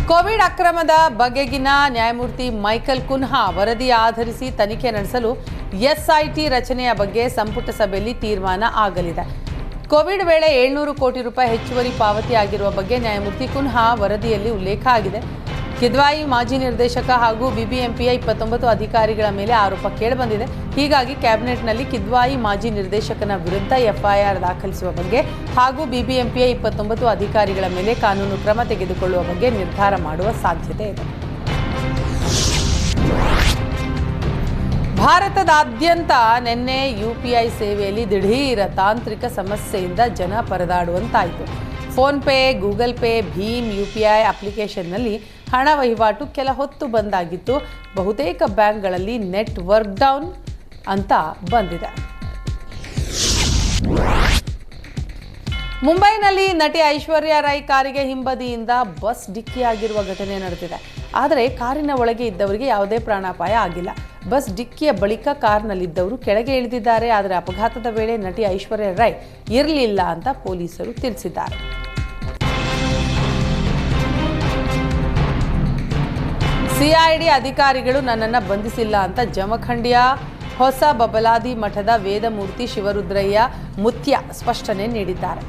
Covid ಅಕ್ರಮದ ಬಗೆಗಿನ ನ್ಯಾಯಮೂರ್ತಿ Michael Cunha ವರದಿ ಆಧರಿಸಿ ತನಿಖೆ ನಡೆಸಲು ಎಸ್ಐಟಿ ರಚನೆಯ ಬಗ್ಗೆ ಸಂಪುಟ ಸಭೆಯಲ್ಲಿ ತೀರ್ಮಾನ ಆಗಲಿದೆ. ಕೋವಿಡ್ ವೇಳೆ 700 ಕೋಟಿ ರೂಪಾಯಿ ಹೆಚ್ಚುವರಿ ಪಾವತಿ ಆಗಿರುವ ಬಗ್ಗೆ ನ್ಯಾಯಮೂರ್ತಿ ಕುನ್ಹಾ ವರದಿಯಲ್ಲಿ ಉಲ್ಲೇಖ ಆಗಿದೆ. ಕಿದ್ವಾಯಿ ಮಾಜಿ ನಿರ್ದೇಶಕ ಹಾಗೂ ಬಿಬಿಎಂಪಿಯ 29 ಅಧಿಕಾರಿಗಳ ಮೇಲೆ ಆರೋಪ ಕೇಳಿಬಂದಿದೆ. ಹೀಗಾಗಿ ಕ್ಯಾಬಿನೆಟ್ನಲ್ಲಿ ಕಿದ್ವಾಯಿ ಮಾಜಿ ನಿರ್ದೇಶಕನ ವಿರುದ್ಧ ಎಫ್ಐಆರ್ ದಾಖಲಿಸುವ ಬಗ್ಗೆ ಹಾಗೂ ಬಿಬಿಎಂಪಿಯ 29 ಅಧಿಕಾರಿಗಳ ಮೇಲೆ ಕಾನೂನು ಕ್ರಮ ತೆಗೆದುಕೊಳ್ಳುವ ಬಗ್ಗೆ ನಿರ್ಧಾರ ಮಾಡುವ ಸಾಧ್ಯತೆ ಇದೆ. ಭಾರತದಾದ್ಯಂತ ನಿನ್ನೆ ಯುಪಿಐ ಸೇವೆಯಲ್ಲಿ ದಿಢೀರ ತಾಂತ್ರಿಕ ಸಮಸ್ಯೆಯಿಂದ ಜನ ಪರದಾಡುವಂತಾಯಿತು. ಫೋನ್ಪೇ, ಗೂಗಲ್ ಪೇ, ಭೀಮ್ ಯುಪಿಐ ಅಪ್ಲಿಕೇಶನ್ನಲ್ಲಿ ಹಣ ವಹಿವಾಟು ಕೆಲ ಹೊತ್ತು ಬಂದಾಗಿತ್ತು. ಬಹುತೇಕ ಬ್ಯಾಂಕ್ಗಳಲ್ಲಿ ನೆಟ್ವರ್ಕ್ ಡೌನ್ ಅಂತ ಬಂದಿದೆ. ಮುಂಬೈನಲ್ಲಿ ನಟಿ ಐಶ್ವರ್ಯ ರೈ ಕಾರಿಗೆ ಹಿಂಬದಿಯಿಂದ ಬಸ್ ಡಿಕ್ಕಿಯಾಗಿರುವ ಘಟನೆ ನಡೆದಿದೆ. ಆದರೆ ಕಾರಿನ ಒಳಗೆ ಇದ್ದವರಿಗೆ ಯಾವುದೇ ಪ್ರಾಣಾಪಾಯ ಆಗಿಲ್ಲ. ಬಸ್ ಡಿಕ್ಕಿಯ ಬಳಿಕ ಕಾರ್ನಲ್ಲಿದ್ದವರು ಕೆಳಗೆ ಇಳಿದಿದ್ದಾರೆ. ಆದರೆ ಅಪಘಾತದ ವೇಳೆ ನಟಿ ಐಶ್ವರ್ಯ ರೈ ಇರಲಿಲ್ಲ ಅಂತ ಪೊಲೀಸರು ತಿಳಿಸಿದ್ದಾರೆ. ಸಿಐಡಿ ಅಧಿಕಾರಿಗಳು ನನ್ನನ್ನು ಬಂಧಿಸಿಲ್ಲ ಅಂತ ಜಮಖಂಡಿಯ ಹೊಸ ಬಬಲಾದಿ ಮಠದ ವೇದಮೂರ್ತಿ ಶಿವರುದ್ರಯ್ಯ ಮುತ್ಯ ಸ್ಪಷ್ಟನೆ ನೀಡಿದ್ದಾರೆ.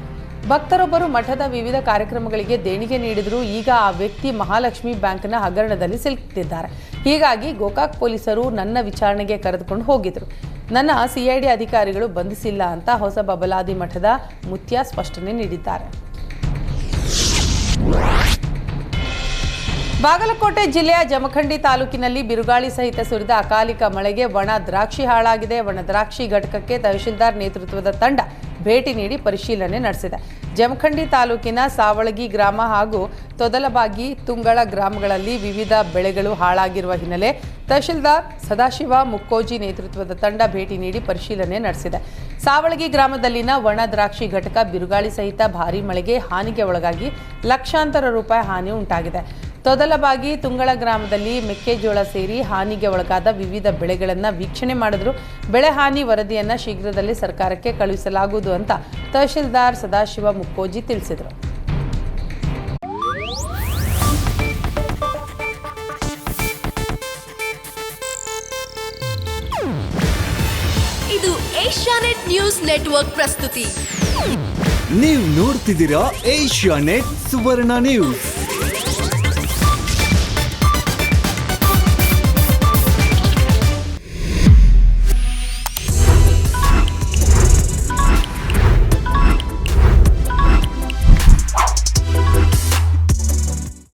ಭಕ್ತರೊಬ್ಬರು ಮಠದ ವಿವಿಧ ಕಾರ್ಯಕ್ರಮಗಳಿಗೆ ದೇಣಿಗೆ ನೀಡಿದ್ರು. ಈಗ ಆ ವ್ಯಕ್ತಿ ಮಹಾಲಕ್ಷ್ಮಿ ಬ್ಯಾಂಕ್ನ ಹಗರಣದಲ್ಲಿ ಸಿಲುಕಿದ್ದಾರೆ. ಹೀಗಾಗಿ ಗೋಕಾಕ್ ಪೊಲೀಸರು ನನ್ನ ವಿಚಾರಣೆಗೆ ಕರೆದುಕೊಂಡು ಹೋಗಿದ್ರು. ನನ್ನ ಸಿಐಡಿ ಅಧಿಕಾರಿಗಳು ಬಂಧಿಸಿಲ್ಲ ಅಂತ ಹೊಸ ಬಬಲಾದಿ ಮಠದ ಮುತ್ಯ ಸ್ಪಷ್ಟನೆ ನೀಡಿದ್ದಾರೆ. ಬಾಗಲಕೋಟೆ ಜಿಲ್ಲೆಯ ಜಮಖಂಡಿ ತಾಲೂಕಿನಲ್ಲಿ ಬಿರುಗಾಳಿ ಸಹಿತ ಸುರಿದ ಅಕಾಲಿಕ ಮಳೆಗೆ ಒಣ ದ್ರಾಕ್ಷಿ ಹಾಳಾಗಿದೆ. ಒಣ ದ್ರಾಕ್ಷಿ ಘಟಕಕ್ಕೆ ತಹಶೀಲ್ದಾರ್ ನೇತೃತ್ವದ ತಂಡ ಭೇಟಿ ನೀಡಿ ಪರಿಶೀಲನೆ ನಡೆಸಿದೆ. ಜಮಖಂಡಿ ತಾಲೂಕಿನ ಸಾವಳಗಿ ಗ್ರಾಮ ಹಾಗೂ ತೊದಲಬಾಗಿ ತುಂಗಳ ಗ್ರಾಮಗಳಲ್ಲಿ ವಿವಿಧ ಬೆಳೆಗಳು ಹಾಳಾಗಿರುವ ಹಿನ್ನೆಲೆ ತಹಶೀಲ್ದಾರ್ ಸದಾಶಿವ ಮುಕ್ಕೋಜಿ ನೇತೃತ್ವದ ತಂಡ ಭೇಟಿ ನೀಡಿ ಪರಿಶೀಲನೆ ನಡೆಸಿದೆ. ಸಾವಳಗಿ ಗ್ರಾಮದಲ್ಲಿನ ಒಣ ದ್ರಾಕ್ಷಿ ಘಟಕ ಬಿರುಗಾಳಿ ಸಹಿತ ಭಾರೀ ಮಳೆಗೆ ಹಾನಿಗೆ ಒಳಗಾಗಿ ಲಕ್ಷಾಂತರ ರೂಪಾಯಿ ಹಾನಿ ಉಂಟಾಗಿದೆ. ತೊದಲಬಾಗಿ ತುಂಗಳ ಗ್ರಾಮದಲ್ಲಿ ಮೆಕ್ಕೆಜೋಳ ಸೇರಿ ಹಾನಿಗೆ ಒಳಗಾದ ವಿವಿಧ ಬೆಳೆಗಳನ್ನು ವೀಕ್ಷಣೆ ಮಾಡಿದ್ರು. ಬೆಳೆ ಹಾನಿ ವರದಿಯನ್ನು ಶೀಘ್ರದಲ್ಲೇ ಸರ್ಕಾರಕ್ಕೆ ಕಳುಹಿಸಲಾಗುವುದು ಅಂತ ತಹಶೀಲ್ದಾರ್ ಸದಾಶಿವ ಮುಕ್ಕೋಜಿ ತಿಳಿಸಿದರು. ಇದು ಏಷ್ಯಾನೆಟ್ ನ್ಯೂಸ್ ನೆಟ್ವರ್ಕ್ ಪ್ರಸ್ತುತಿ. ನೀವು ನೋಡ್ತಿದ್ದೀರಾ ಏಷ್ಯಾನೆಟ್ ಸುವರ್ಣ ನ್ಯೂಸ್.